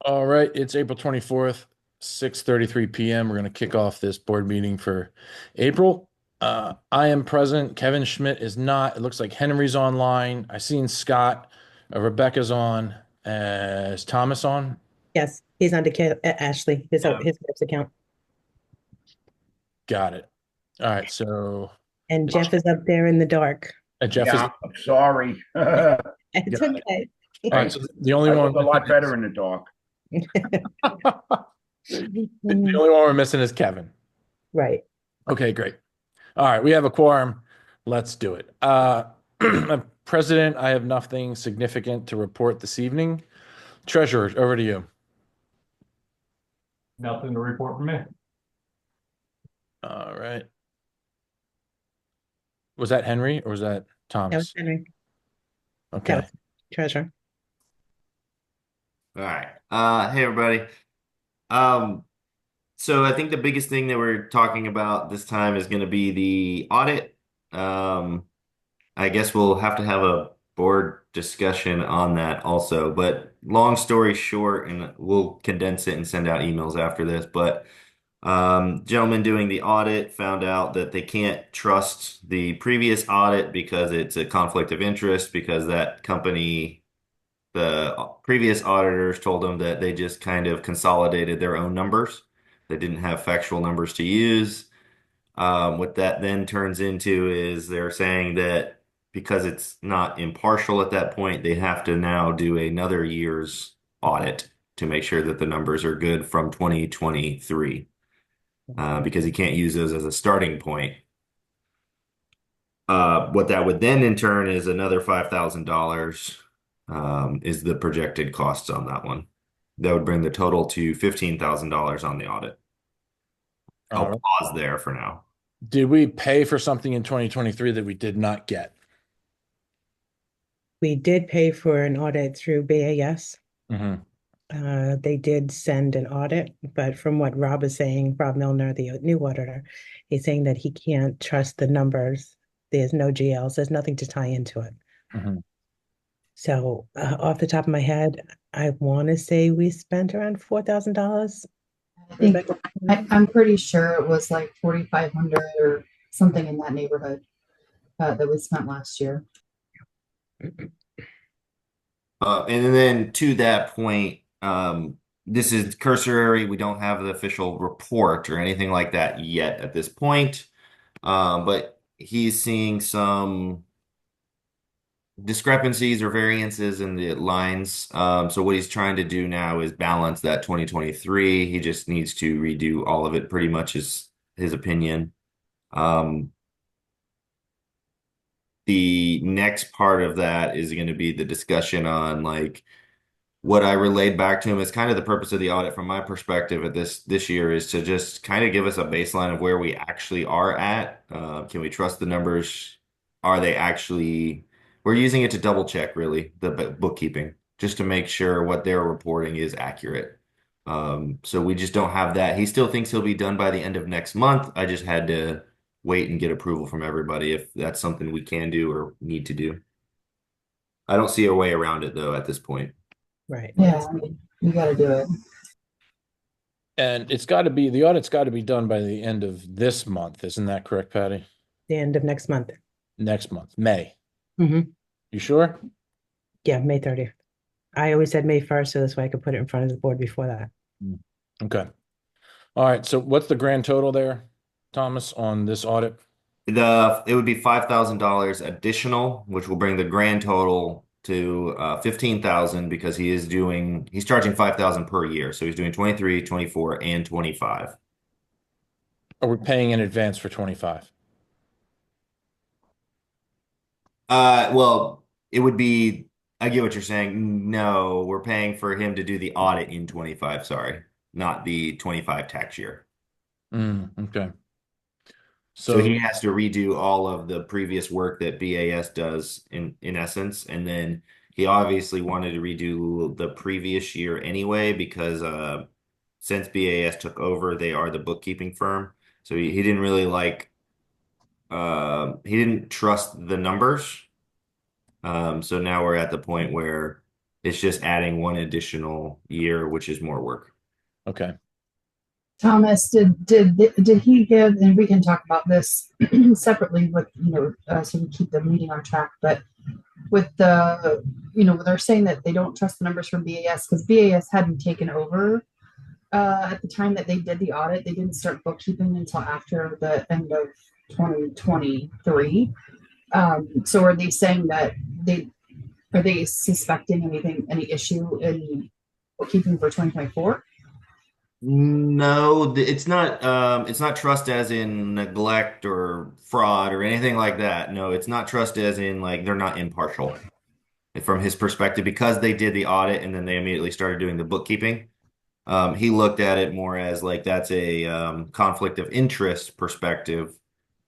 All right, it's April 24th, 6:33 p.m. We're going to kick off this board meeting for April. I am present. Kevin Schmidt is not. It looks like Henry's online. I seen Scott. Rebecca's on. Is Thomas on? Yes, he's under Ashley, his wife's account. Got it. All right, so And Jeff is up there in the dark. Jeff is Yeah, I'm sorry. It's got it. okay. All right, so the only I one look a we're lot missing better in the dark. the only one we're missing is Kevin. Right. Okay, great. All right, we have a quorum. Let's do it. President, I have nothing significant to report this evening. Treasurer, over to you. Nothing to report from me. All right. Was that Henry or was that That was Thomas? Henry. That Okay. was Treasurer. All right. Hey everybody. Um, so I think the biggest thing that we're talking about this time is going to be the audit. I guess we'll have to have a board discussion on that also. But long story short, and we'll condense it and send out emails after this. But gentleman doing the audit found out that they can't trust the previous audit because it's a conflict of interest because that company the previous auditors told them that they just kind of consolidated their own numbers. They didn't have factual numbers to use. What that then turns into is they're saying that because it's not impartial at that point, they have to now do another year's audit to make sure that the numbers are good from 2023, because you can't use those as a starting point. What that would then in turn is another $5,000, is the projected costs on that one. That would bring the total to $15,000 on the audit. All I'll right. pause there for now. Did we pay for something in 2023 that we did not get? We did pay for an audit through BAS. Mm-hmm. They did send an audit, but from what Rob is saying, Rob Milner, the new auditor, he's saying that he can't trust the numbers. There's no GLs. There's nothing to tie into it. Mm-hmm. So off the top of my head, I want to say we spent around $4,000. I think Rebecca? I'm pretty sure it was like 4,500 or something in that neighborhood that we spent last year. And then to that point, this is cursory. We don't have the official report or anything like that yet at this point. But he's seeing some discrepancies or variances in the lines. So what he's trying to do now is balance that 2023. He just needs to redo all of it, pretty much is his opinion. Um, the next part of that is going to be the discussion on like what I relayed back to him is kind of the purpose of the audit from my perspective at this year is to just kind of give us a baseline of where we actually are at. Can we trust the numbers? Are they actually, we're using it to double check really the bookkeeping just to make sure what they're reporting is accurate. So we just don't have that. He still thinks he'll be done by the end of next month. I just had to wait and get approval from everybody if that's something we can do or need to do. I don't see a way around it though at this point. Right. Yeah, I mean, you got to do it. And the audit's got to be done by the end of this month. Isn't that correct, Patty? The end of next month. Next month, May. Mm-hmm. You sure? Yeah, May 30th. I always said May 1st, so this way I could put it in front of the board before that. Okay. All right. So what's the grand total there, Thomas, on this audit? It would be $5,000 additional, which will bring the grand total to 15,000 because he's charging 5,000 per year. So he's doing 23, 24, and 25. Are we paying in advance for 25? Well, it would be, I get what you're saying. No, we're paying for him to do the audit in 25, sorry, not the 25 tax year. Okay. So So, he has to redo all of the previous work that BAS does in essence, and then he obviously wanted to redo the previous year anyway because since BAS took over, they are the bookkeeping firm. So he didn't really like he didn't trust the numbers. So now we're at the point where It's just adding one additional year, which is more work. Okay. Thomas, did he give, and we can talk about this separately with, so we keep the meeting on track, but with the, they're saying that they don't trust the numbers from BAS because BAS hadn't taken over at the time that they did the audit. They didn't start bookkeeping until after the end of 2023. So are they saying that are they suspecting any issue in bookkeeping for 2024? No, it's not trust as in neglect or fraud or anything like that. No, it's not trust as in like they're not impartial from his perspective because they did the audit and then they immediately started doing the bookkeeping. He looked at it more as like that's a conflict of interest perspective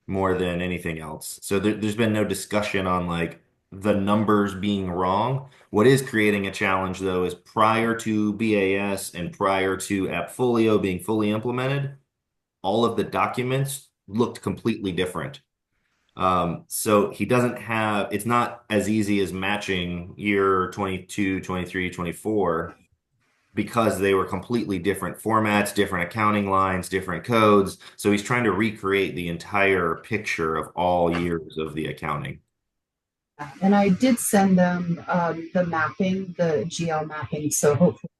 more than anything else. So there's been no discussion on like the numbers being wrong. What is creating a challenge though is prior to BAS and prior to AppFolio being fully implemented, all of the documents looked completely different. So he doesn't have, it's not as easy as matching year 22, 23, 24 because they were completely different formats, different accounting lines, different codes. So he's trying to recreate the entire picture of all years of the accounting. And I did send them the mapping, the GL mapping. So hopefully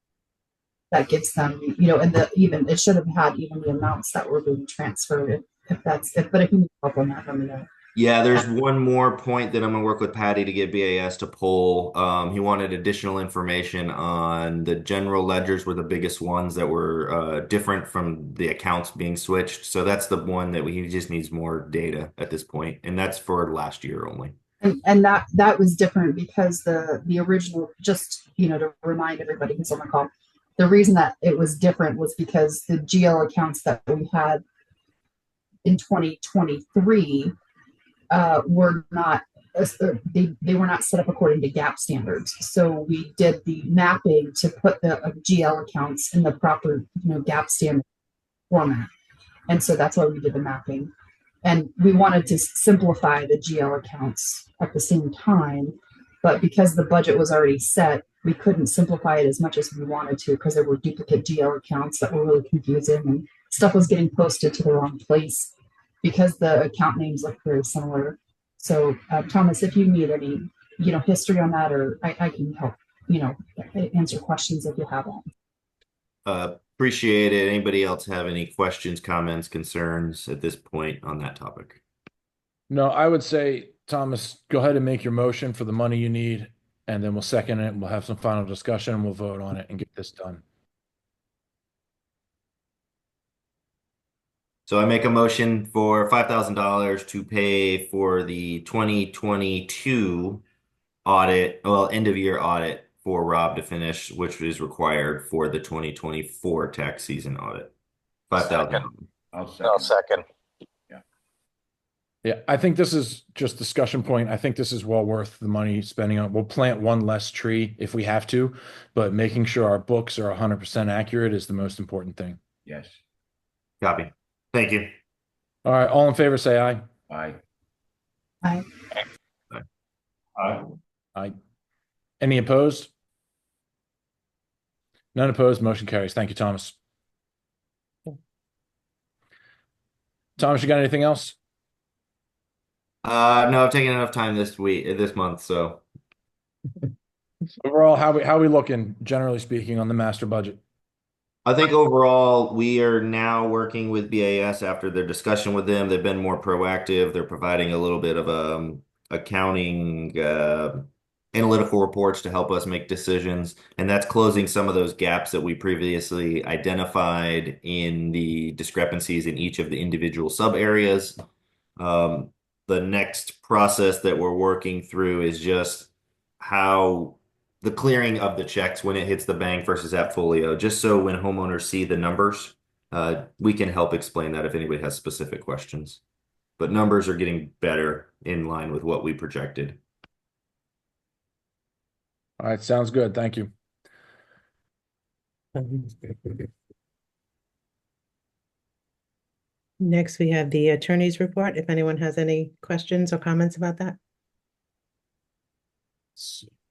that gives them, and even it should have had even the amounts that were being transferred. But if you need help on that, let me know. Yeah, there's one more point that I'm gonna work with Patty to get BAS to pull. He wanted additional information on the general ledgers were the biggest ones that were different from the accounts being switched. So that's the one that he just needs more data at this point, and that's for last year only. And that was different because the original, just to remind everybody who's on the call, the reason that it was different was because the GL accounts that we had in 2023 were not they were not set up according to GAAP standards. So we did the mapping to put the GL accounts in the proper GAAP standard format, and so that's why we did the mapping. And we wanted to simplify the GL accounts at the same time, but because the budget was already set, we couldn't simplify it as much as we wanted to because there were duplicate GL accounts that were really confusing and stuff was getting posted to the wrong place because the account names look very similar. So, Thomas, if you need any, history on that, or I can help, answer questions if you have them. Appreciate it. Anybody else have any questions, comments, concerns at this point on that topic? No, I would say, Thomas, go ahead and make your motion for the money you need, and then we'll second it. We'll have some final discussion and we'll vote on it and get this done. So I make a motion for $5,000 to pay for the 2022 audit, well, end of year audit for Rob to finish, which is required for the 2024 tax season audit. 5,000. I'll second. Yeah, I think this is just discussion point. I think this is well worth the money spending on. We'll plant one less tree if we have to, but making sure our books are 100% accurate is the most important thing. Yes. Copy. Thank you. All right, all in favor, say aye. Aye. Aye. Aye. Aye. Any opposed? None opposed. Motion carries. Thank you, Thomas. Thomas, you got anything else? No, I've taken enough time this month, so Overall, how we looking, generally speaking, on the master budget? I think overall we are now working with BAS after their discussion with them. They've been more proactive. They're providing a little bit of accounting analytical reports to help us make decisions, and that's closing some of those gaps that we previously identified in the discrepancies in each of the individual sub areas. The next process that we're working through is just how the clearing of the checks when it hits the bank versus AppFolio, just so when homeowners see the numbers, we can help explain that if anybody has specific questions. But numbers are getting better in line with what we projected. All right, sounds good. Thank you. Next, we have the attorney's report. If anyone has any questions or comments about that.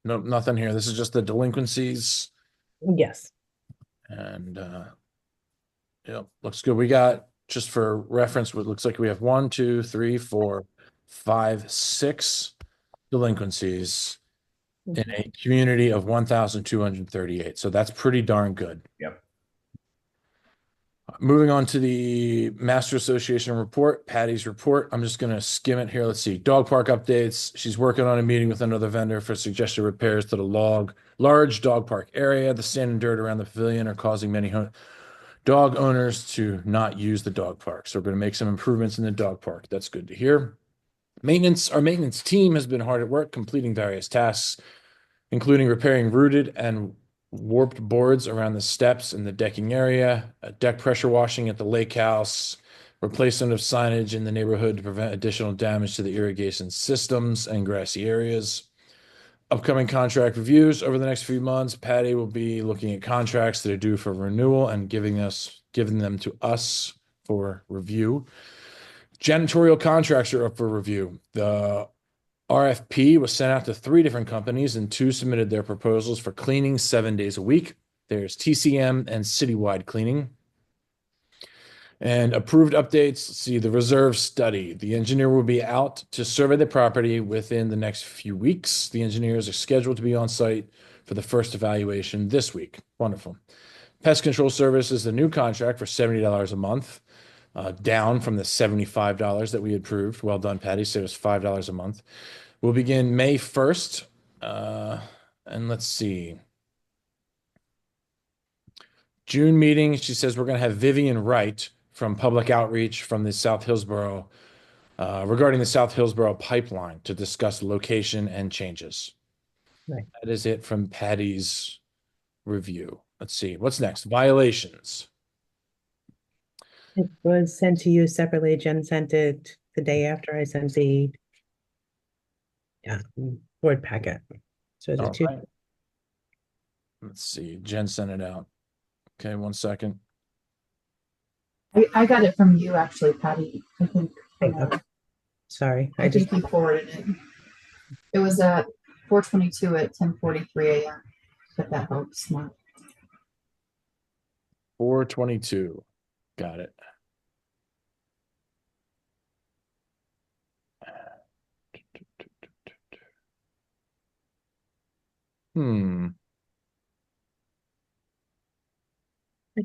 Nope, nothing here. This is just the delinquencies. Yes. And yep, looks good. We got, just for reference, what looks like we have 1, 2, 3, 4, 5, 6 delinquencies in a community of 1,238. So that's pretty darn good. Yep. Moving on to the Master Association report, Patty's report. I'm just going to skim it here. Let's see. Dog park updates. She's working on a meeting with another vendor for suggested repairs to the large dog park area. The sand and dirt around the pavilion are causing many dog owners to not use the dog park. So we're going to make some improvements in the dog park. That's good to hear. Our maintenance team has been hard at work completing various tasks, including repairing rooted and warped boards around the steps in the decking area, deck pressure washing at the lake house, replacement of signage in the neighborhood to prevent additional damage to the irrigation systems and grassy areas. Upcoming contract reviews over the next few months. Patty will be looking at contracts that are due for renewal and giving them to us for review. Janitorial contracts are up for review. The RFP was sent out to 3 different companies, and 2 submitted their proposals for cleaning 7 days a week. There's TCM and Citywide Cleaning. And approved updates, see the reserve study. The engineer will be out to survey the property within the next few weeks. The engineers are scheduled to be on site for the first evaluation this week. Wonderful. Pest Control Service is the new contract for $70 a month, down from the $75 that we had approved. Well done, Patty. So it was $5 a month. We'll begin May 1st. And let's see. June meeting, she says we're going to have Vivian Wright from Public Outreach from the South Hillsborough regarding the South Hillsborough pipeline to discuss location and changes. Right. That is it from Patty's review. Let's see. What's next? Violations. It was sent to you separately. Jen sent it the day after I sent the board packet. So the All two. right. Let's see. Jen sent it out. Okay, 1 second. I got it from you actually, Patty. I think. Okay. Sorry, I think you forwarded it. It was at 4:22 at 10:43 a.m. If that helps, Mark. 422. Got it. I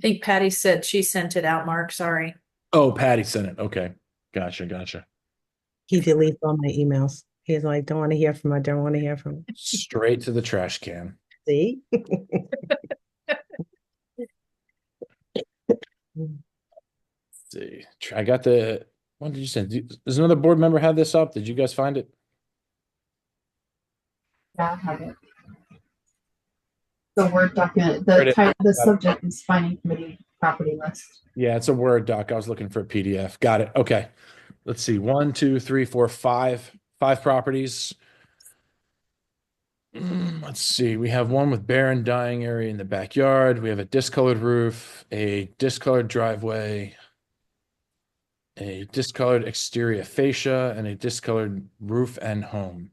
think Patty said she sent it out, Mark. Sorry. Oh, Patty sent it. Okay. Gotcha. He deletes all my emails. He's like, don't want to hear from her, don't want to hear from her. Straight to the trash can. See? Let's see. I got the, what did you send? Does another board member have this up? Did you guys find it? Yeah, I have it. The Word document. The subject is finding committee property list. Yeah, it's a Word doc. I was looking for a PDF. Got it. Okay. Let's see. 1, 2, 3, 4, 5. 5 properties. Let's see. We have one with barren dying area in the backyard. We have a discolored roof, a discolored driveway, a discolored exterior fascia, and a discolored roof and home.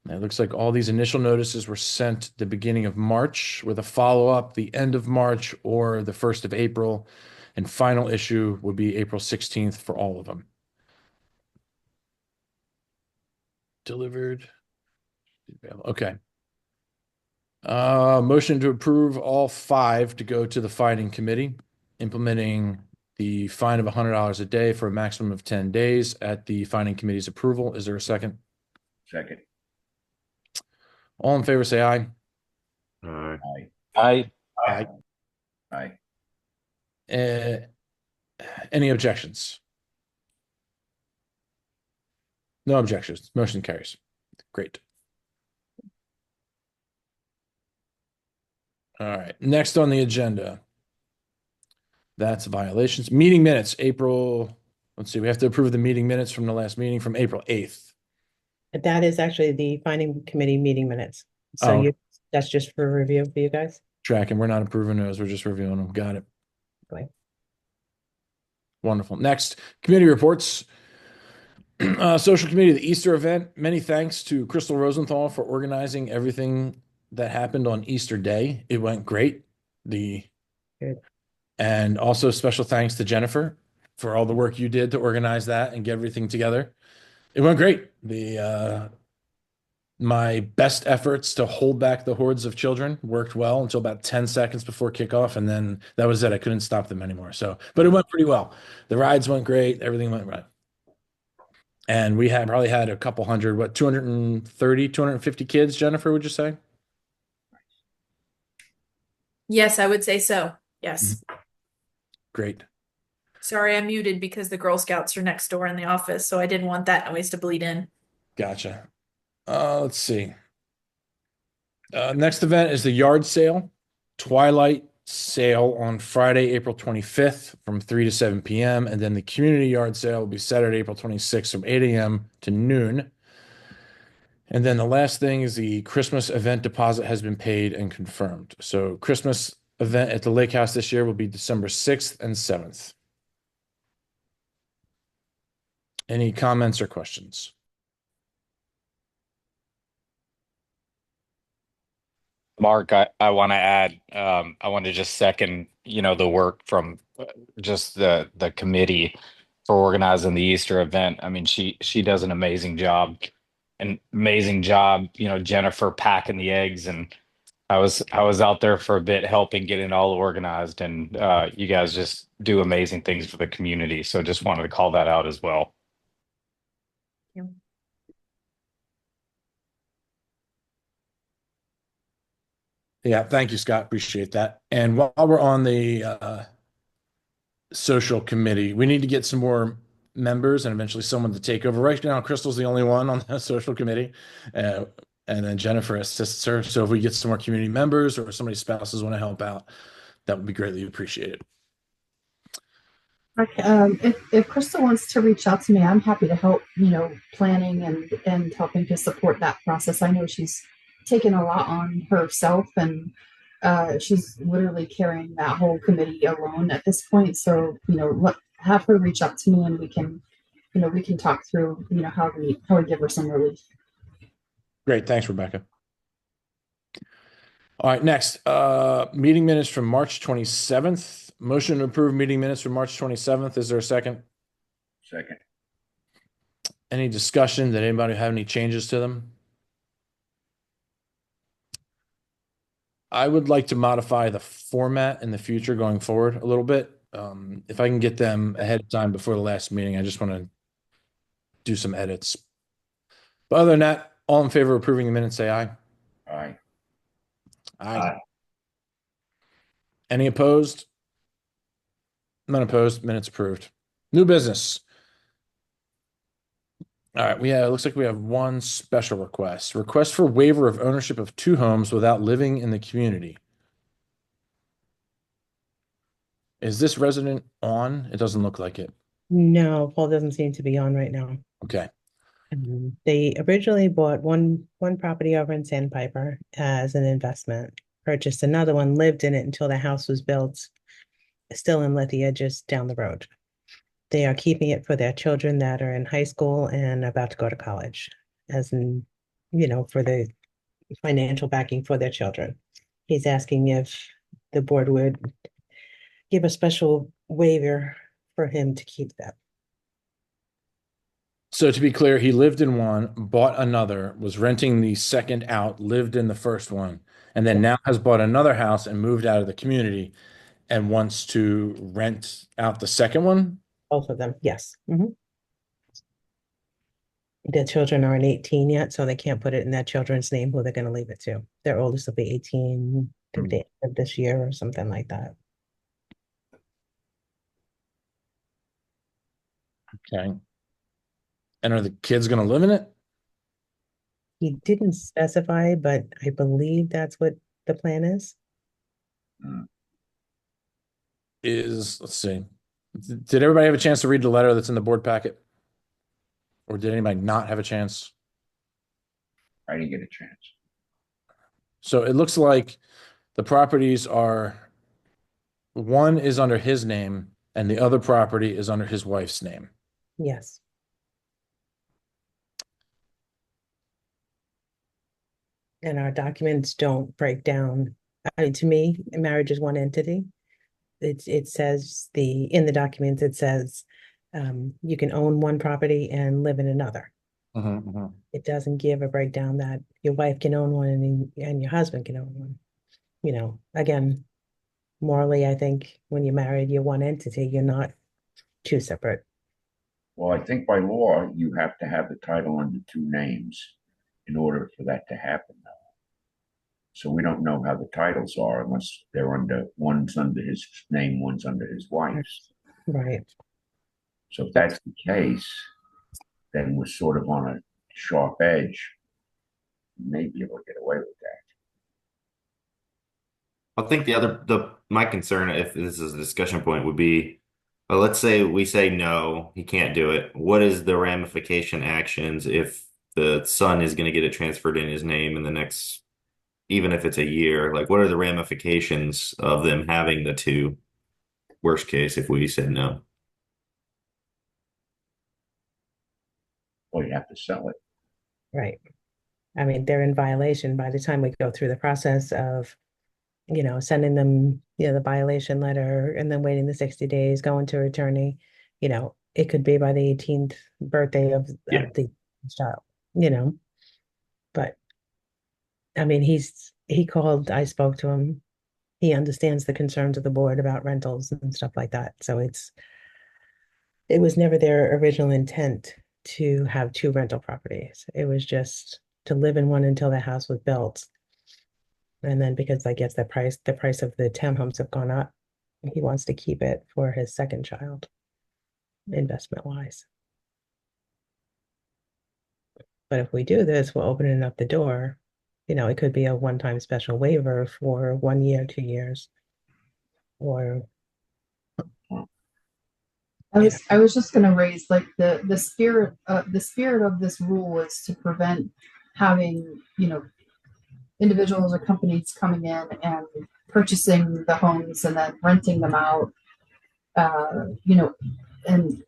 It looks like all these initial notices were sent the beginning of March with a follow-up the end of March or the 1st of April, and final issue would be April 16th for all of them. Delivered. Okay. Motion to approve all 5 to go to the fining committee, implementing the fine of $100 a day for a maximum of 10 days at the fining committee's approval. Is there a second? Second. All in favor, say aye. Aye. Aye. Aye. Aye. Any objections? No objections. Motion carries. Great. All right. Next on the agenda. That's violations. Meeting minutes, April. Let's see. We have to approve the meeting minutes from the last meeting from April 8th. That is actually the finding committee meeting minutes. So that's just for review for you guys. Tracking. We're not approving those. We're just reviewing them. Got it. Okay. Wonderful. Next, committee reports. Social committee, the Easter event. Many thanks to Crystal Rosenthal for organizing everything that happened on Easter Day. It went great. The Good. And also special thanks to Jennifer for all the work you did to organize that and get everything together. It went great. The My best efforts to hold back the hordes of children worked well until about 10 seconds before kickoff, and then that was it. I couldn't stop them anymore. So, but it went pretty well. The rides went great. Everything went right. And we had probably had a couple hundred, what, 230, 250 kids, Jennifer, would you say? Yes, I would say so. Yes. Great. Sorry, I muted because the Girl Scouts are next door in the office, so I didn't want that noise to bleed in. Gotcha. Let's see. Next event is the yard sale, twilight sale on Friday, April 25th from 3 to 7 p.m. And then the community yard sale will be Saturday, April 26th from 8 a.m. to noon. And then the last thing is the Christmas event deposit has been paid and confirmed. So Christmas event at the lake house this year will be December 6th and 7th. Any comments or questions? Mark, I want to add, I want to just second, the work from just the committee for organizing the Easter event. I mean, she does an amazing job, Jennifer packing the eggs, and I was out there for a bit helping get it all organized, and you guys just do amazing things for the community. So just wanted to call that out as well. Yeah, thank you, Scott. Appreciate that. And while we're on the social committee, we need to get some more members and eventually someone to take over. Right now, Crystal's the only one on the social committee, uh, and then Jennifer assists her. So if we get some more community members or somebody's spouses want to help out, that would be greatly appreciated. Okay, if Crystal wants to reach out to me, I'm happy to help, planning and helping to support that process. I know she's taken a lot on herself, and she's literally carrying that whole committee alone at this point. So, have her reach out to me, and we can talk through, how we give her some relief. Great. Thanks, Rebecca. All right, next, meeting minutes from March 27th. Motion to approve meeting minutes from March 27th. Is there a second? Second. Any discussion? Did anybody have any changes to them? I would like to modify the format in the future going forward a little bit. If I can get them ahead of time before the last meeting, I just want to do some edits. But other than that, all in favor of approving the minutes, say aye. Aye. Aye. Any opposed? None opposed. Minutes approved. New business. All right, it looks like we have one special request. Request for waiver of ownership of 2 homes without living in the community. Is this resident on? It doesn't look like it. No, Paul doesn't seem to be on right now. Okay. They originally bought one property over in Sandpiper as an investment, purchased another one, lived in it until the house was built, still in Lithia, just down the road. They are keeping it for their children that are in high school and about to go to college, as in, for the financial backing for their children. He's asking if the board would give a special waiver for him to keep that. So to be clear, he lived in one, bought another, was renting the second out, lived in the first one, and then now has bought another house and moved out of the community and wants to rent out the second one. Both of them, yes. Their children aren't 18 yet, so they can't put it in their children's name who they're going to leave it to. Their oldest will be 18 to the end of this year or something like that. Okay. And are the kids going to live in it? He didn't specify, but I believe that's what the plan is. Let's see. Did everybody have a chance to read the letter that's in the board packet? Or did anybody not have a chance? I didn't get a chance. So it looks like the properties one is under his name and the other property is under his wife's name. Yes. and our documents don't break down. I mean, to me, marriage is one entity. It says in the documents, it says you can own one property and live in another. It doesn't give a breakdown that your wife can own one and your husband can own one. You know, again, morally, I think when you're married, you're one entity, you're not two separate. Well, I think by law, you have to have the title under two names in order for that to happen now. So we don't know how the titles are unless they're one's under his name, one's under his wife's. Right. So if that's the case, then we're sort of on a sharp edge. Maybe able to get away with that. I think my concern, if this is a discussion point, would be, well, let's say we say no, he can't do it. What is the ramification actions if the son is going to get it transferred in his name in the next, even if it's a year? Like, what are the ramifications of them having the two? Worst case, if we said no. Well, you have to sell it. Right. I mean, they're in violation by the time we go through the process of, sending them, the violation letter and then waiting the 60 days, going to attorney. It could be by the 18th birthday of the child, but I mean, he called, I spoke to him. He understands the concerns of the board about rentals and stuff like that. So it was never their original intent to have two rental properties. It was just to live in one until the house was built. And then because I guess the price of the townhomes have gone up, he wants to keep it for his second child, investment wise. But if we do this, we're opening up the door. It could be a one-time special waiver for 1 year, 2 years, or I was just going to raise like the spirit of this rule is to prevent having individuals or companies coming in and purchasing the homes and then renting them out, and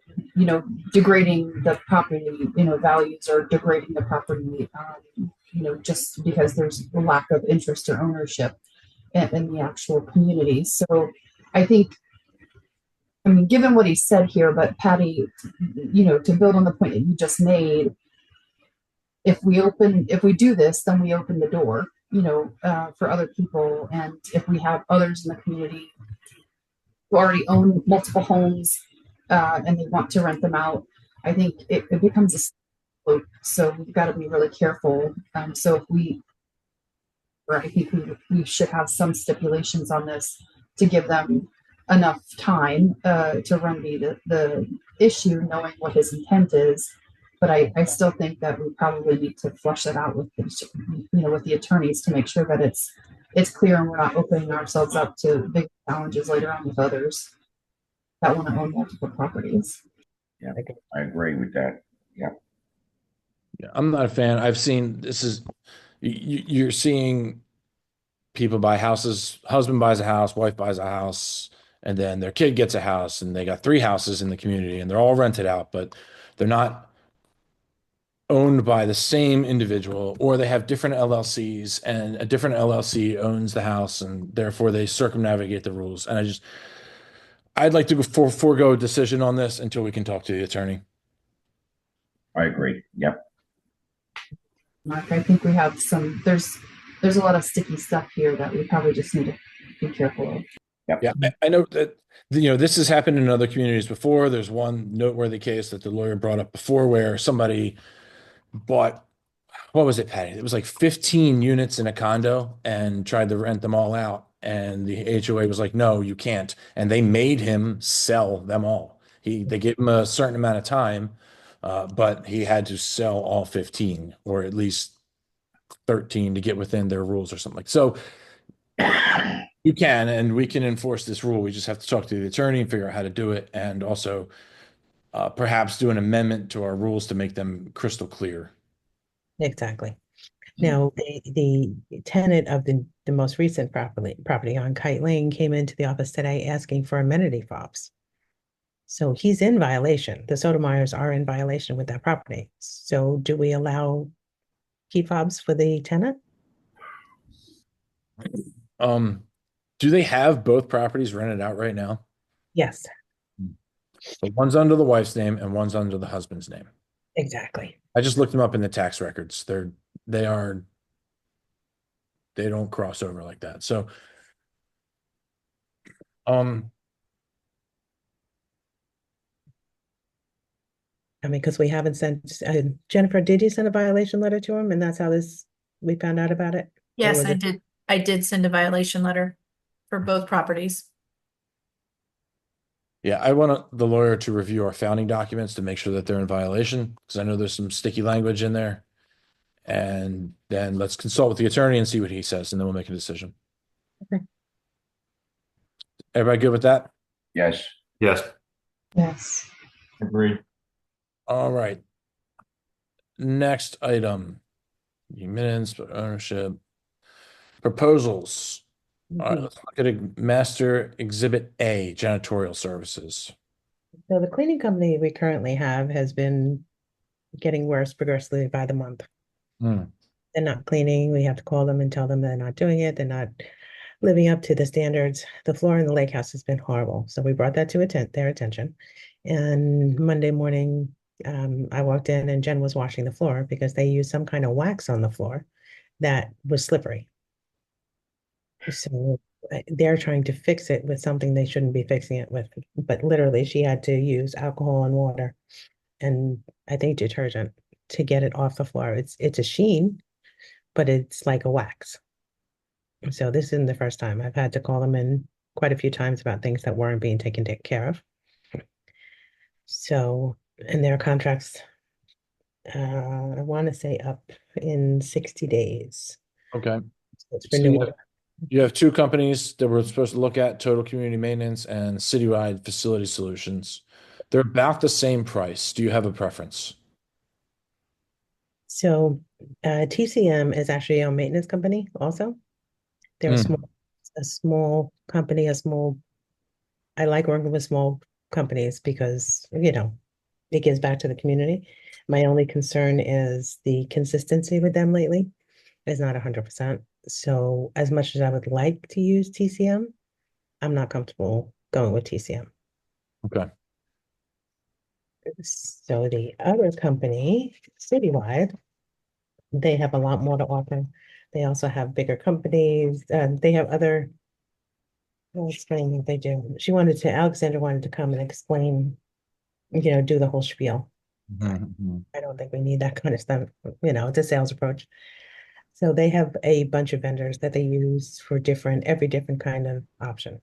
degrading the property values or degrading the property, just because there's a lack of interest or ownership in the actual community. So I think, I mean, given what he said here, but Patty, to build on the point that you just made, if we do this, then we open the door, for other people. And if we have others in the community who already own multiple homes, and they want to rent them out, I think it becomes a slope. So we've got to be really careful. So I think we should have some stipulations on this to give them enough time to remedy the issue, knowing what his intent is. But I still think that we probably need to flush that out with with the attorneys to make sure that it's clear and we're not opening ourselves up to big challenges later on with others that want to own multiple properties. Yeah, I agree with that. Yeah. Yeah, I'm not a fan. I've seen you're seeing people buy houses, husband buys a house, wife buys a house, and then their kid gets a house, and they got three houses in the community, and they're all rented out, but they're not owned by the same individual, or they have different LLCs, and a different LLC owns the house, and therefore they circumnavigate the rules. And I'd like to forego a decision on this until we can talk to the attorney. I agree. Yep. Mark, I think we have there's a lot of sticky stuff here that we probably just need to be careful of. Yep. Yeah, I know that this has happened in other communities before. There's one noteworthy case that the lawyer brought up before where somebody bought, what was it, Patty? It was like 15 units in a condo and tried to rent them all out. And the HOA was like, no, you can't. And they made him sell them all. They gave him a certain amount of time, but he had to sell all 15 or at least 13 to get within their rules or something like so. You can, and we can enforce this rule. We just have to talk to the attorney and figure out how to do it, and also perhaps do an amendment to our rules to make them crystal clear. Exactly. Now, the tenant of the most recent property on Kite Lane came into the office today asking for amenity fobs. So he's in violation. The Sotomeyers are in violation with that property. So do we allow key fobs for the tenant? Do they have both properties rented out right now? Yes, So one's under the wife's name and one's under the husband's name. exactly. I just looked them up in the tax records. They are they don't cross over like that. So um I mean, because we haven't sent, Jennifer, did you send a violation letter to him? And that's how we found out about it? Or Yes, was I it? did. I did send a violation letter for both properties. yeah, I want the lawyer to review our founding documents to make sure that they're in violation because I know there's some sticky language in there. And then let's consult with the attorney and see what he says, and then we'll make a decision. Okay. Everybody good with that? Yes. Yes. Yes. Agreed. All right. Next item. Minutes, ownership. Proposals. All right, Mhm. let's look at a master exhibit A, janitorial services. So the cleaning company we currently have has been getting worse progressively by the month. Hmm. They're not cleaning. We have to call them and tell them they're not doing it. They're not living up to the standards. The floor in the lake house has been horrible. So we brought that to their attention. And Monday morning, I walked in and Jen was washing the floor because they used some kind of wax on the floor that was slippery. So they're trying to fix it with something they shouldn't be fixing it with. But literally, she had to use alcohol and water and I think detergent to get it off the floor. It's a sheen, but it's like a wax. So this isn't the first time. I've had to call them in quite a few times about things that weren't being taken care of. So, and their contracts, I want to say up in 60 days. Okay. So it's So renewal. you have two companies that we're supposed to look at, Total Community Maintenance and Citywide Facility Solutions. They're about the same price. Do you have a preference? So TCM is actually a maintenance company also. They're Hmm. a small company, I like working with small companies because, it gives back to the community. My only concern is the consistency with them lately is not 100%. So as much as I would like to use TCM, I'm not comfortable going with TCM. Okay. So the other company, Citywide, they have a lot more to offer. They also have bigger companies. They have other, I'll explain what they do. Alexandra wanted to come and explain, do the whole spiel. Mhm. I don't think we need that kind of stuff. It's a sales approach. So they have a bunch of vendors that they use for every different kind of option.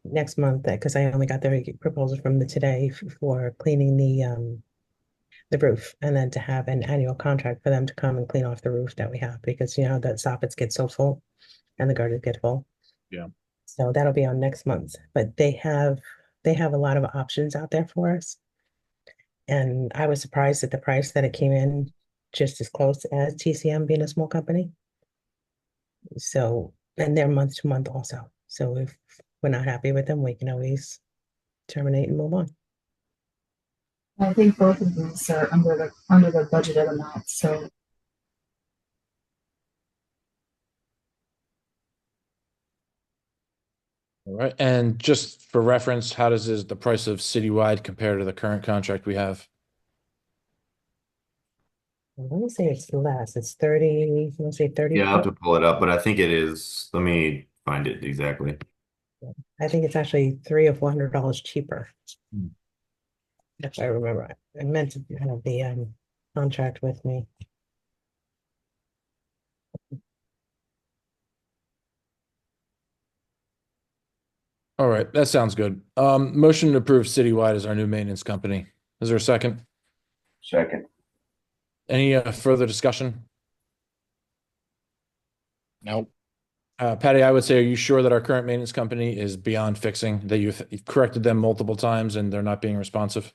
Next month, because I only got their proposal from today for cleaning the roof, and then to have an annual contract for them to come and clean off the roof that we have because the soffits get so full and the gutters get full. Yeah. So that'll be on next month. But they have a lot of options out there for us. And I was surprised at the price that it came in just as close as TCM being a small company. So, and they're month to month also. So if we're not happy with them, we can always terminate and move on. I think both of these are under the budgeted amount, so All right. And just for reference, how does the price of Citywide compare to the current contract we have? Let me say it's less. It's 30, let me say Yeah, I'll have 34. to pull it up, but I think it is. Let me find it exactly. I think it's actually $300 or $400 cheaper, Hmm. if I remember. I meant to have the contract with me. All right, that sounds good. Motion to approve Citywide as our new maintenance company. Is there a second? Second. Any further discussion? Nope. Patty, I would say, are you sure that our current maintenance company is beyond fixing, that you've corrected them multiple times and they're not being responsive?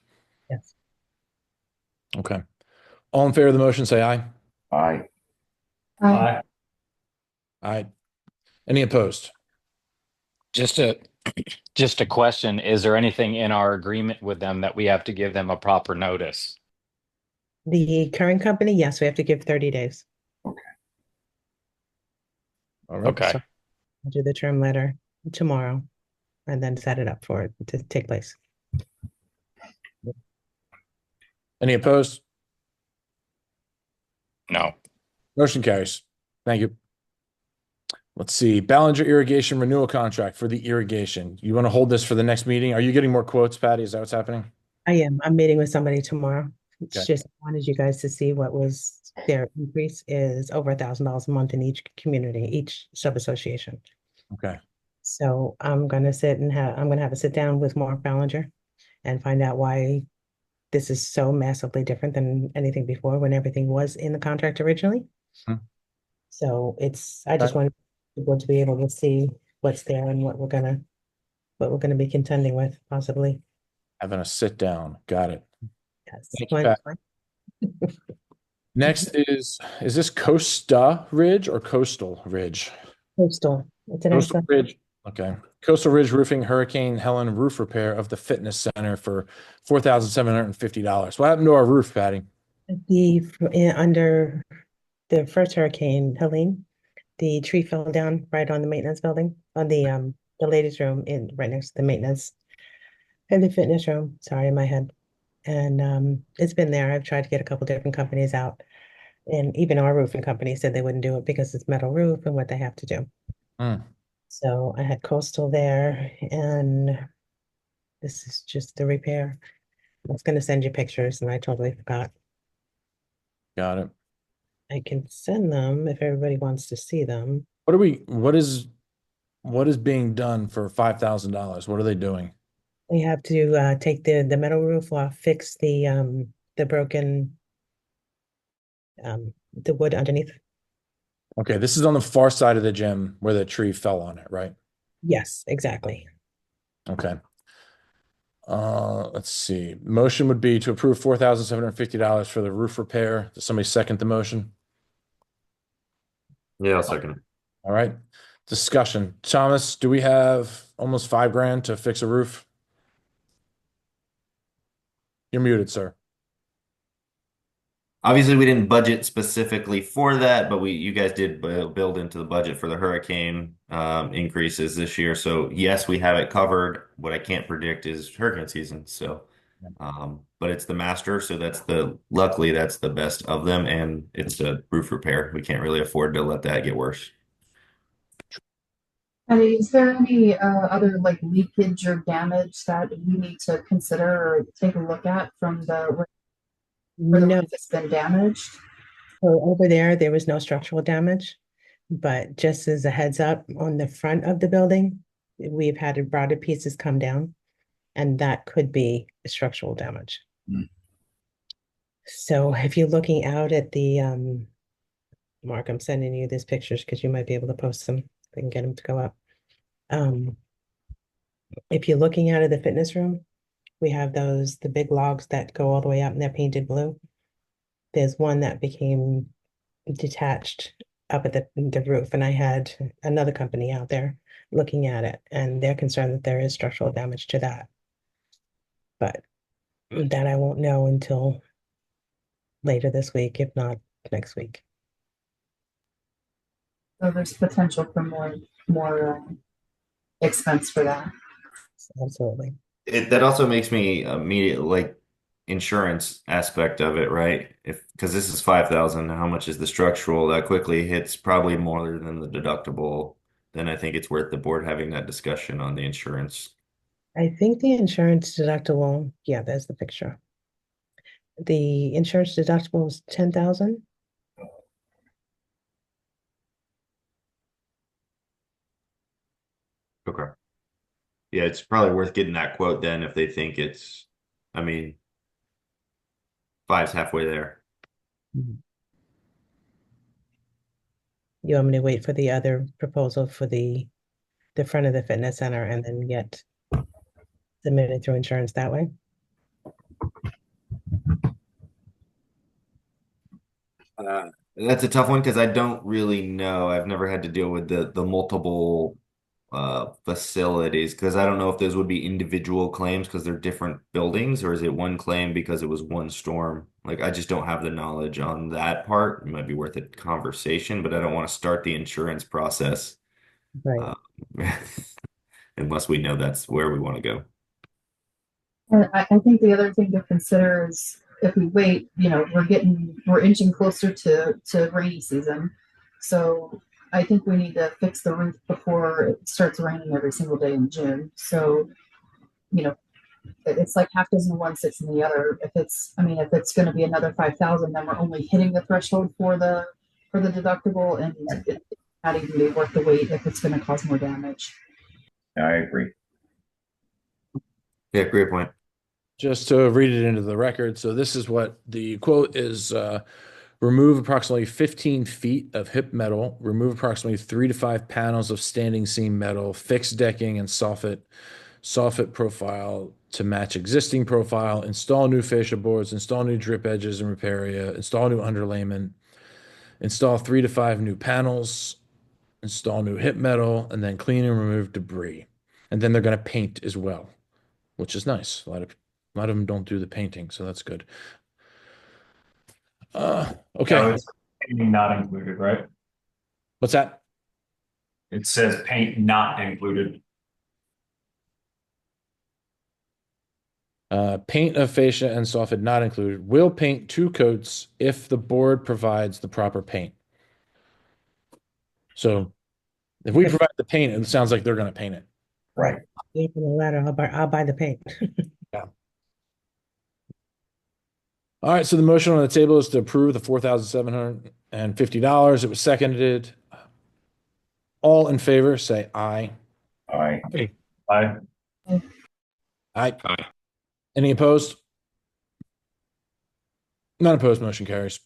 Yes. Okay. All in favor of the motion, say aye. Aye. I Aye. Any opposed? Just a just a question. Is there anything in our agreement with them that we have to give them a proper notice? The current company, yes, we have to give 30 days. Okay. All right. Okay. I'll do the term letter tomorrow and then set it up for it to take place. Any opposed? No. Motion carries. Thank you. Let's see. Ballinger Irrigation Renewal Contract for the irrigation. You want to hold this for the next meeting? Are you getting more quotes, Patty? Is that what's happening? I am. I'm meeting with somebody tomorrow. It's Okay. just wanted you guys to see what was their increase is over $1,000 a month in each community, each sub-association. Okay. So I'm gonna have a sit down with Mark Ballinger and find out why this is so massively different than anything before when everything was in the contract originally. Hmm. So I just Okay. want people to be able to see what's there and what we're gonna be contending with possibly. Having a sit down. Got it. Yes. Thank you, Pat. Next is this Costa Ridge or Coastal Ridge? Coastal. It's an Coastal excellent. Ridge. Okay. Coastal Ridge Roofing Hurricane Helen roof repair of the fitness center for $4,750. What happened to our roof, Patty? Under the first hurricane, Helene, the tree fell down right on the maintenance building, on the ladies' room in right next to the maintenance and the fitness room. Sorry, in my head. And it's been there. I've tried to get a couple different companies out. And even our roofing company said they wouldn't do it because it's metal roof and what they have to do. Hmm. So I had Coastal there, and this is just the repair. I was going to send you pictures, and I totally forgot. Got it. I can send them if everybody wants to see them. What is being done for $5,000? What are they doing? They have to take the metal roof off, fix the broken the wood underneath. Okay, this is on the far side of the gym where the tree fell on it, right? Yes, exactly. Okay. Let's see. Motion would be to approve $4,750 for the roof repair. Does somebody second the motion? Yeah, I'll second it. All right. Discussion. Thomas, do we have almost $5,000 to fix a roof? You're muted, sir. Obviously, we didn't budget specifically for that, but you guys did build into the budget for the hurricane increases this year. So yes, we have it covered. What I can't predict is hurricane season. So, but it's the master, so luckily that's the best of them, and it's a roof repair. We can't really afford to let that get worse. And is there any other like leakage or damage that we need to consider or take a look at from where the No, roof has been damaged? so over there was no structural damage, but just as a heads up, on the front of the building, we've had rotted pieces come down, and that could be structural damage. Hmm. So if you're looking out at the Mark, I'm sending you these pictures because you might be able to post them. I can get them to go up. If you're looking out of the fitness room, we have the big logs that go all the way up and they're painted blue. There's one that became detached up at the roof, and I had another company out there looking at it, and they're concerned that there is structural damage to that. But that I won't know until later this week, if not next week. So there's potential for more expense for that. Absolutely. That also makes me immediately like insurance aspect of it, right? Because this is 5,000, how much is the structural? That quickly hits probably more than the deductible. Then I think it's worth the board having that discussion on the insurance. I think the insurance deductible, yeah, there's the picture. The insurance deductible is 10,000. Okay. Yeah, it's probably worth getting that quote then if they think I mean, five's halfway there. You want me to wait for the other proposal for the front of the fitness center and then get submitted through insurance that way? That's a tough one because I don't really know. I've never had to deal with the multiple facilities because I don't know if those would be individual claims because they're different buildings, or is it one claim because it was one storm? Like I just don't have the knowledge on that part. It might be worth a conversation, but I don't want to start the insurance process Right. Unless we know that's where we want to go. And I think the other thing to consider is if we wait, we're inching closer to rainy season. So I think we need to fix the roof before it starts raining every single day in June. So, you know, it's like half dozen of one, six in the other. If it's going to be another 5,000, then we're only hitting the threshold for the deductible, and it's not even be worth the wait if it's going to cause more damage. I agree. Yeah, great point. Just to read it into the record. So this is what the quote is. Remove approximately 15 feet of hip metal, remove approximately 3 to 5 panels of standing seam metal, fix decking and soffit profile to match existing profile, install new fascia boards, install new drip edges and repair area, install new underlayment, install 3 to 5 new panels, install new hip metal, and then clean and remove debris. And then they're going to paint as well, which is nice. A lot of them don't do the painting, so that's good. Okay. No, it's painting not included, right? What's that? It says paint not included. Paint of fascia and soffit not included. Will paint 2 coats if the board provides the proper paint. So if we provide the paint, it sounds like they're going to paint it. Right. Leave in the letter, I'll buy the paint. Yeah. All right. So the motion on the table is to approve the $4,750. It was seconded. All in favor, say aye. Aye. Aye. Aye. Aye. Any opposed? None opposed. Motion carries.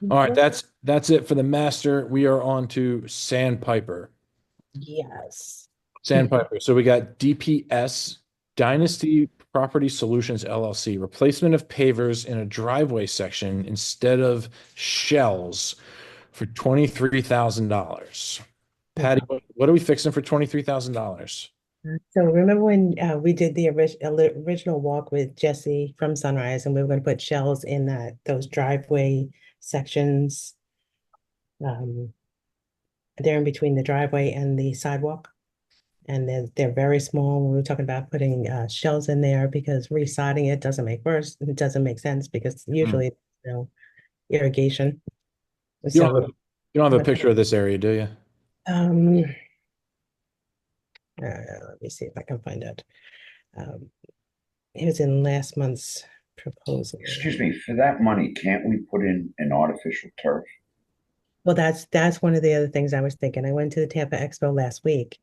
All right. That's it for the master. We are on to Sandpiper. Yes. Sandpiper. So we got DPS, Dynasty Property Solutions LLC, replacement of pavers in a driveway section instead of shells for $23,000. Patty, what are we fixing for $23,000? So remember when we did the original walk with Jesse from Sunrise, and we were going to put shells in those driveway sections, there in between the driveway and the sidewalk, and they're very small. We were talking about putting shells in there because resodding it doesn't make worse. It doesn't make sense because usually irrigation. You don't, So you don't have a picture of this area, do you? let me see if I can find it. It was in last month's proposal. Excuse me, for that money, can't we put in an artificial turf? Well, that's one of the other things I was thinking. I went to the Tampa Expo last week,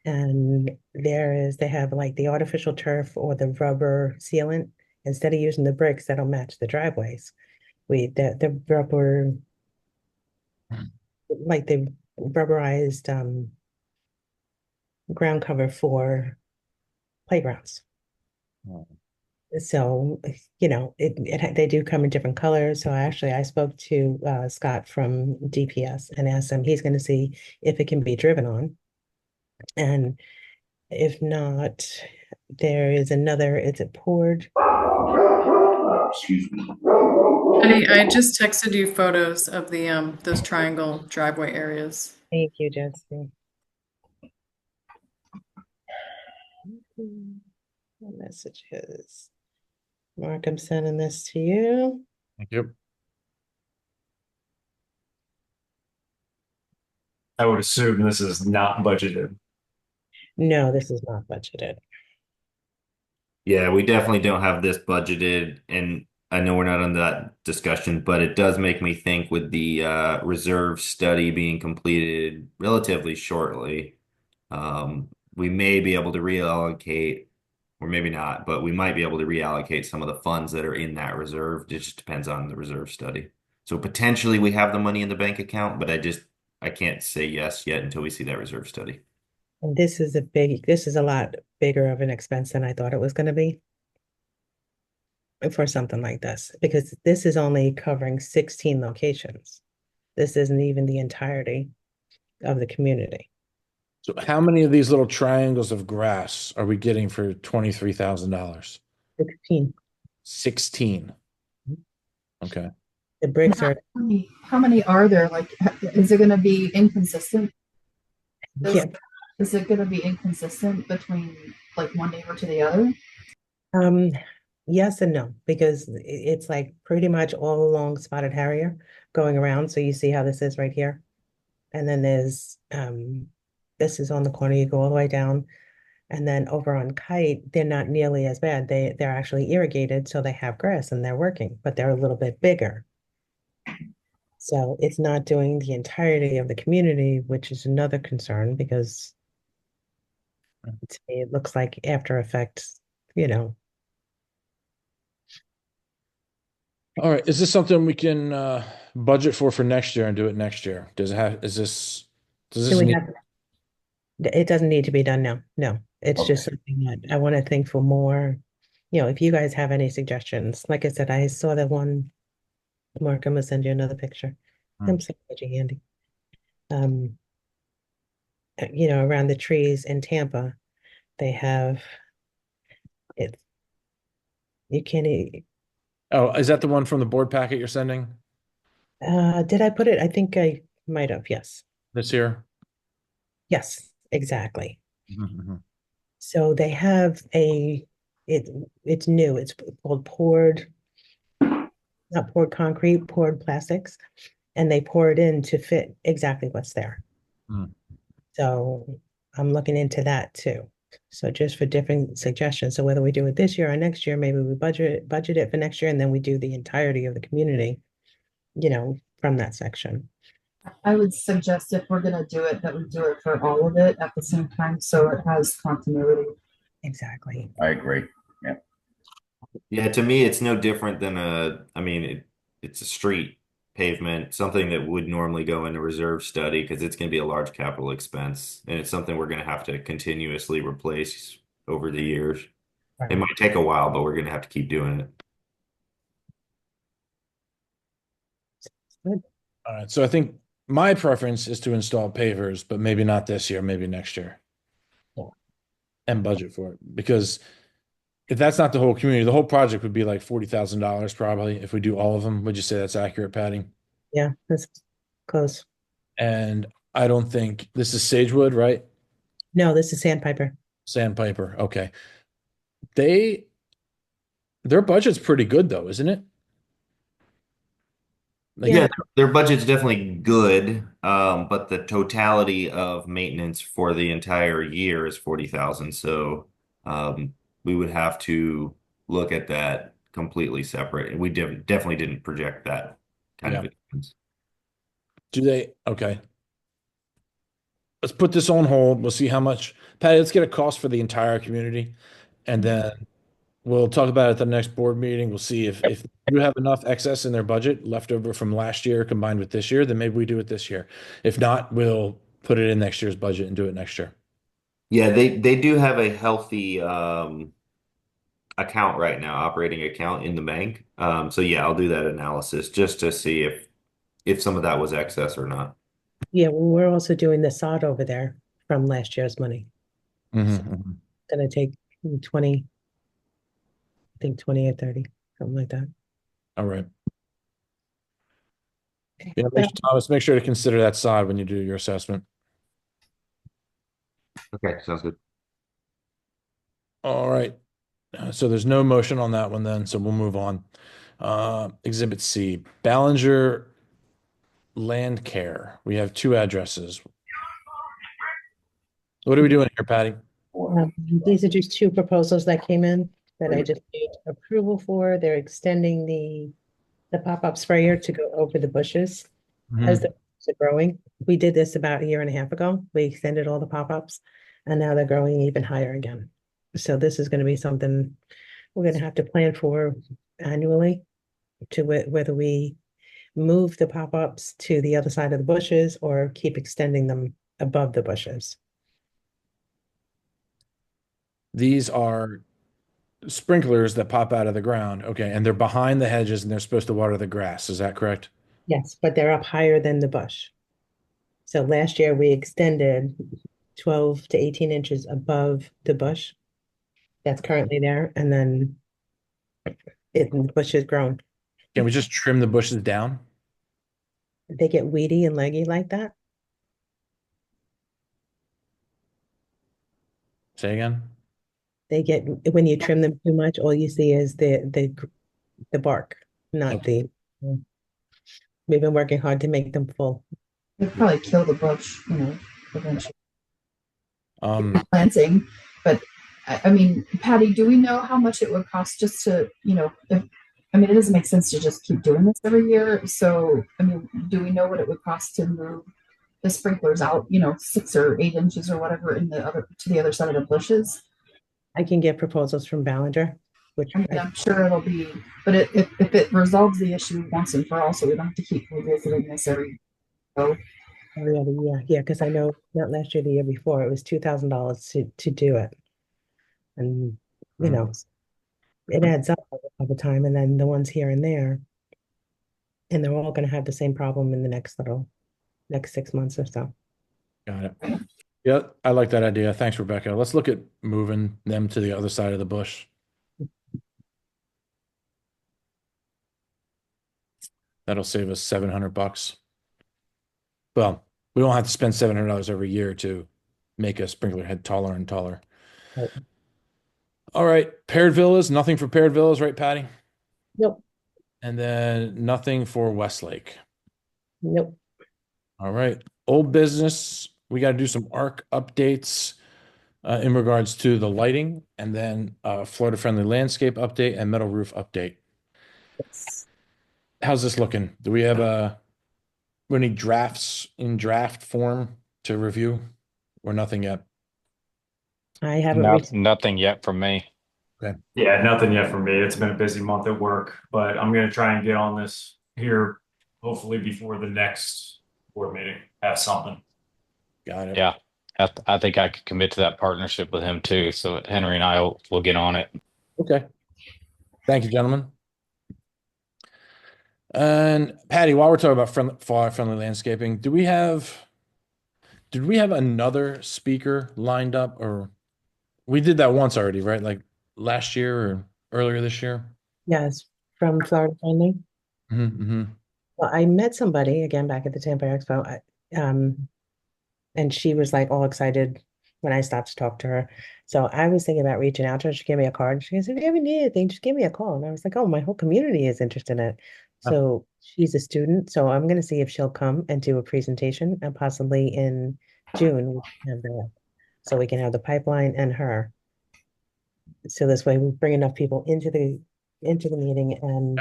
and they have like the artificial turf or the rubber sealant. Instead of using the bricks that'll match the driveways, the rubber, like the rubberized ground cover for playgrounds. So, they do come in different colors. So I spoke to Scott from DPS and asked him, he's going to see if it can be driven on. And if not, there is another, it's a poured. Excuse me. I just texted you photos of the those triangle driveway areas. Thank you, Jesse. Messages. Mark, I'm sending this to you. Thank you. I would assume this is not budgeted. No, this is not budgeted. Yeah, we definitely don't have this budgeted, and I know we're not on that discussion, but it does make me think with the reserve study being completed relatively shortly, we may be able to reallocate, or maybe not, but we might be able to reallocate some of the funds that are in that reserve. It just depends on the reserve study. So potentially we have the money in the bank account, but I can't say yes yet until we see that reserve study. And this is a lot bigger of an expense than I thought it was going to be for something like this, because this is only covering 16 locations. This isn't even the entirety of the community. So how many of these little triangles of grass are we getting for $23,000? 16. 16. Okay. The bricks are. How many are there? Like, is it going to be inconsistent? Yeah. Is it going to be inconsistent between like one neighbor to the other? Um, yes and no, because it's like pretty much all along Spotted Harrier going around. So you see how this is right here. And then there's this is on the corner, you go all the way down. And then over on Kite, they're not nearly as bad. They're actually irrigated, so they have grass and they're working, but they're a little bit bigger. So it's not doing the entirety of the community, which is another concern because to me it looks like after effects, you know. All right. Is this something we can budget for next year and do it next year? Does Do this we need have, it doesn't need to be done now. No, it's Okay. just something that I want to think for more. You know, if you guys have any suggestions, like I said, I saw that one. Mark, I'm gonna send you another picture. Hmm. I'm so Andy. Um, you know, around the trees in Tampa, they have it. You can't. Oh, is that the one from the board packet you're sending Did I put it? I think I might have. Yes. this year? Yes, exactly. Mhm. So they have it. It's new. It's called poured, not poured concrete, poured plastics, and they pour it in to fit exactly what's there. Mhm. So I'm looking into that too. So just for different suggestions. So whether we do it this year or next year, maybe we budget it for next year, and then we do the entirety of the community, you know, from that section. I would suggest if we're going to do it, that we do it for all of it at the same time so it has continuity. Exactly. I agree. Yeah. Yeah, to me, it's no different than I mean, it's a street pavement, something that would normally go in a reserve study because it's going to be a large capital expense, and it's something we're going to have to continuously replace over the years. It Right. might take a while, but we're going to have to keep doing it. Good. All right. So I think my preference is to install pavers, but maybe not this year, maybe next year, Yeah. and budget for it. Because if that's not the whole community, the whole project would be like $40,000 probably if we do all of them. Would you say that's accurate, Patty? Yeah, that's close. And I don't think this is Sagewood, right? No, this is Sandpiper. Sandpiper. Okay. They their budget's pretty good though, isn't it? Like, Yeah, Yeah, their budget's definitely good, but the totality of maintenance for the entire year is 40,000. So we would have to look at that completely separate. And we definitely didn't project that kind of yeah. expense. Do they? Okay. Let's put this on hold. We'll see how much. Patty, let's get a cost for the entire community, and then we'll talk about it at the next board meeting. We'll see if you have enough excess in their budget left over from last year combined with this year, then maybe we do it this year. If not, we'll put it in next year's budget and do it next year. Yeah, they do have a healthy account right now, operating account in the bank. So yeah, I'll do that analysis just to see if some of that was excess or not. yeah, well, we're also doing the sod over there from last year's money. So Mhm. it's gonna take 20, I think 20 or 30, something like that. All right. Okay. Yeah, Thomas, make sure to consider that side when you do your assessment. Okay, sounds good. All right. So there's no motion on that one then, so we'll move on. Exhibit C, Ballinger Land Care. We have two addresses. What are we doing here, Patty? These are just two proposals that came in that I just need approval for. They're extending the pop-up sprayer to go over the bushes as the bushes are growing. We did this about a year and a half ago. We extended all the pop-ups and now they're growing even higher again. So this is going to be something we're going to have to plan for annually to whether we move the pop-ups to the other side of the bushes or keep extending them above the bushes. These are sprinklers that pop out of the ground. Okay, and they're behind the hedges and they're supposed to water the grass. Is that correct? Yes, but they're up higher than the bush. So last year we extended 12 to 18 inches above the bush that's currently there, and then the bush has grown. Can we just trim the bushes down? They get weedy and leggy like that. Say again? They get, when you trim them too much, all you see is the bark, not Okay. the. We've been working hard to make them full. They'd probably kill the bush, eventually Um, planting. But I mean, Patty, do we know how much it would cost just to, I mean, it doesn't make sense to just keep doing this every year. So, I mean, do we know what it would cost to move the sprinklers out, 6 or 8 inches or whatever to the other side of the bushes? I can get proposals from Ballinger, which I mean, I'm sure it'll be, but if it resolves the issue once and for all, so we don't have to keep revisiting this every go. every other year. Yeah, because I know not last year, the year before, it was $2,000 to do it. And, you know, it adds up all the time. And then the ones here and there, and they're all going to have the same problem in the next 6 months or so. got it. Yeah, I like that idea. Thanks, Rebecca. Let's look at moving them to the other side of the bush. That'll save us $700. Well, we don't have to spend $700 every year to make a sprinkler head taller and taller. Right. All right, paired villas, nothing for paired villas, right, Patty? Nope. And then nothing for Westlake. Nope. All right, old business. We got to do some ARC updates in regards to the lighting, and then Florida-friendly landscape update and metal roof update. Yes. How's this looking? Do we have any drafts in draft form to review, or nothing yet? I haven't No, reached. nothing yet from me. Okay. Yeah, nothing yet for me. It's been a busy month at work, but I'm gonna try and get on this here, hopefully before the next board meeting. Have something. Got it. Yeah, I think I could commit to that partnership with him too. So Henry and I will get on it. Okay. Thank you, gentlemen. And Patty, while we're talking about friendly landscaping, did we have another speaker lined up, or we did that once already, right? Like last year or earlier this year? Yes, from Florida Friendly. Mm-hmm. Well, I met somebody again back at the Tampa Expo, and she was like all excited when I stopped to talk to her. So I was thinking about reaching out to her. She gave me a card. She said, "If you ever need anything, just give me a call." And I was like, "Oh, my whole community is interested in it." So she's a student. So I'm going to see if she'll come and do a presentation, and possibly in June we can have that. So we can have the pipeline and her. So this way we bring enough people into the meeting and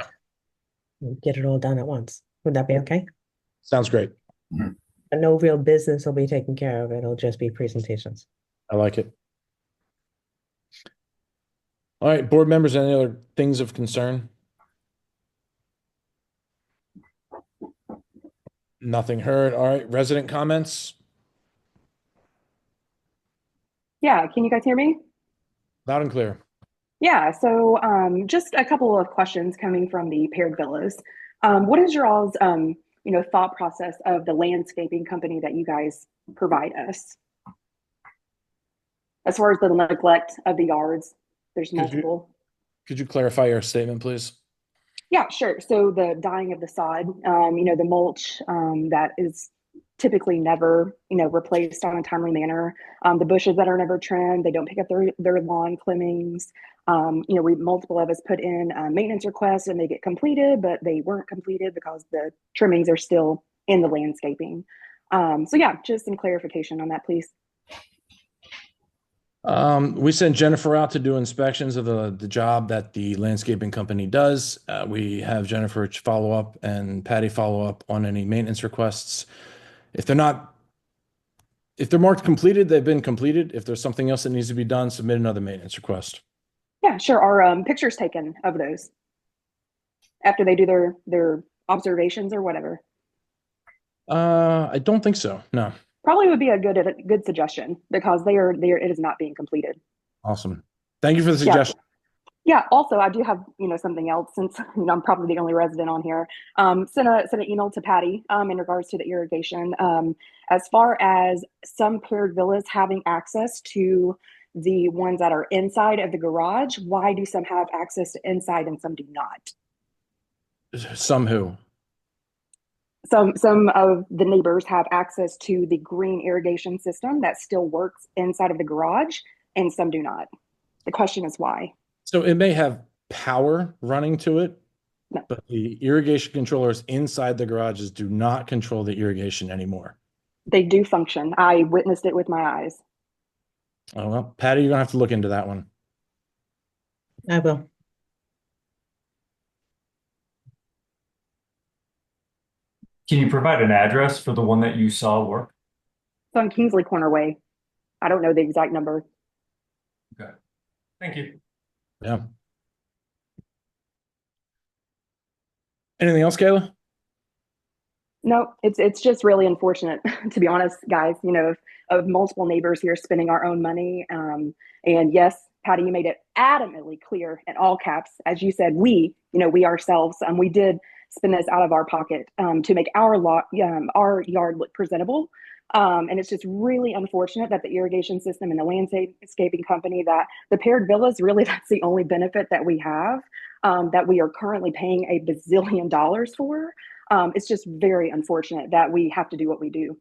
get it all done at once. Would that be okay? Sounds great. Mhm. And no real business will be taken care of. It'll just be presentations. I like it. All right, board members, any other things of concern? Nothing heard. All right, resident comments? Yeah, can you guys hear me? Loud and clear. Yeah, so just a couple of questions coming from the paired villas. What is your all's thought process of the landscaping company that you guys provide us? As far as the neglect of the yards, there's multiple. Could you clarify your statement, please? Yeah, sure. So the dying of the sod, the mulch that is typically never, replaced on a timely manner. The bushes that are never trimmed, they don't pick up their lawn clippings. We multiple of us put in maintenance requests and they get completed, but they weren't completed because the trimmings are still in the landscaping. So yeah, just some clarification on that, please. We sent Jennifer out to do inspections of the job that the landscaping company does. We have Jennifer follow up and Patty follow up on any maintenance requests. If they're marked completed, they've been completed. If there's something else that needs to be done, submit another maintenance request. Yeah, sure. Are pictures taken of those after they do their observations or whatever? I don't think so. No. Probably would be a good suggestion because it is not being completed. Awesome. Thank you for the suggestion. Yeah. Also, I do have something else since I'm probably the only resident on here. Sent an email to Patty in regards to the irrigation. As far as some paired villas having access to the ones that are inside of the garage, why do some have access to inside and some do not? Some who? Some of the neighbors have access to the green irrigation system that still works inside of the garage, and some do not. The question is why. So it may have power running to it, No. but the irrigation controllers inside the garages do not control the irrigation anymore. They do function. I witnessed it with my eyes. Oh, well, Patty, you're gonna have to look into that one. I will. Can you provide an address for the one that you saw work? It's on Kingsley Corner Way. I don't know the exact number. Okay. Thank you. Yeah. Anything else, Kayla? No, it's just really unfortunate, to be honest, guys. You know, of multiple neighbors here spending our own money. And yes, Patty, you made it adamantly clear in all caps, as you said, we ourselves, we did spend this out of our pocket to make our yard look presentable. And it's just really unfortunate that the irrigation system and the landscaping company, that the paired villas, really, that's the only benefit that we have, that we are currently paying a bazillion dollars for. It's just very unfortunate that we have to do what we do.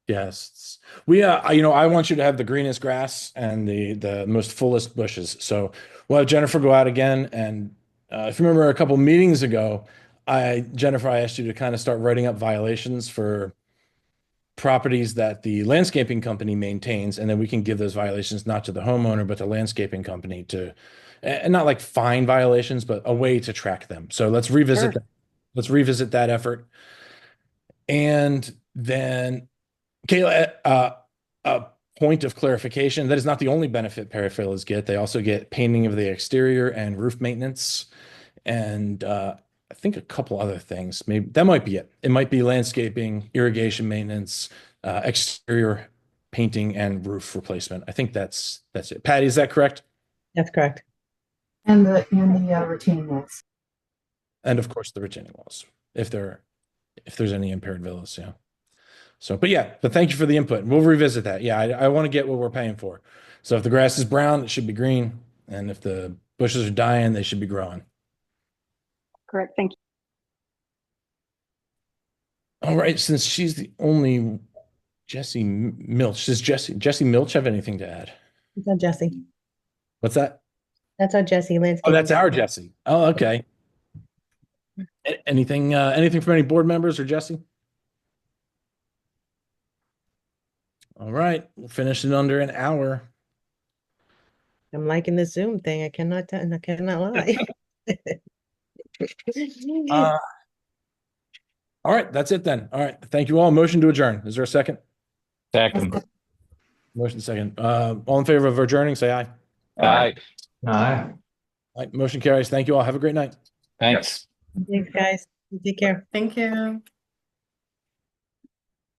Yes. We I want you to have the greenest grass and the most fullest bushes. So we'll have Jennifer go out again. And if you remember a couple meetings ago, Jennifer, I asked you to kind of start writing up violations for properties that the landscaping company maintains, and then we can give those violations not to the homeowner, but the landscaping company to, and not like fine violations, but a way to track them. So let's revisit Sure. that. Let's revisit that effort. And then, Kayla, a point of clarification, that is not the only benefit paraphilias get. They also get painting of the exterior and roof maintenance. And I think a couple other things. Maybe that might be it. It might be landscaping, irrigation maintenance, exterior painting, and roof replacement. I think that's it. Patty, is that correct? That's correct. And the retaining walls. And of course, the retaining walls, if there's any impaired villas, yeah. So, but thank you for the input. We'll revisit that. Yeah, I want to get what we're paying for. So if the grass is brown, it should be green, and if the bushes are dying, they should be growing. Correct. Thank you. All right, since she's the only Jesse Milch, does Jesse Milch have anything to add? That's our Jesse. What's that? That's our Jesse landscape. Oh, that's our Jesse. Oh, okay. Anything from any board members or Jesse? All right, we'll finish in under an hour. I'm liking the Zoom thing. I cannot lie. All right, that's it then. All right, thank you all. Motion to adjourn. Is there a second? Second. Motion second. All in favor of adjourning, say aye. Aye. Aye. All right, motion carries. Thank you all. Have a great night. Thanks. Thanks, guys. Take care. Thank you.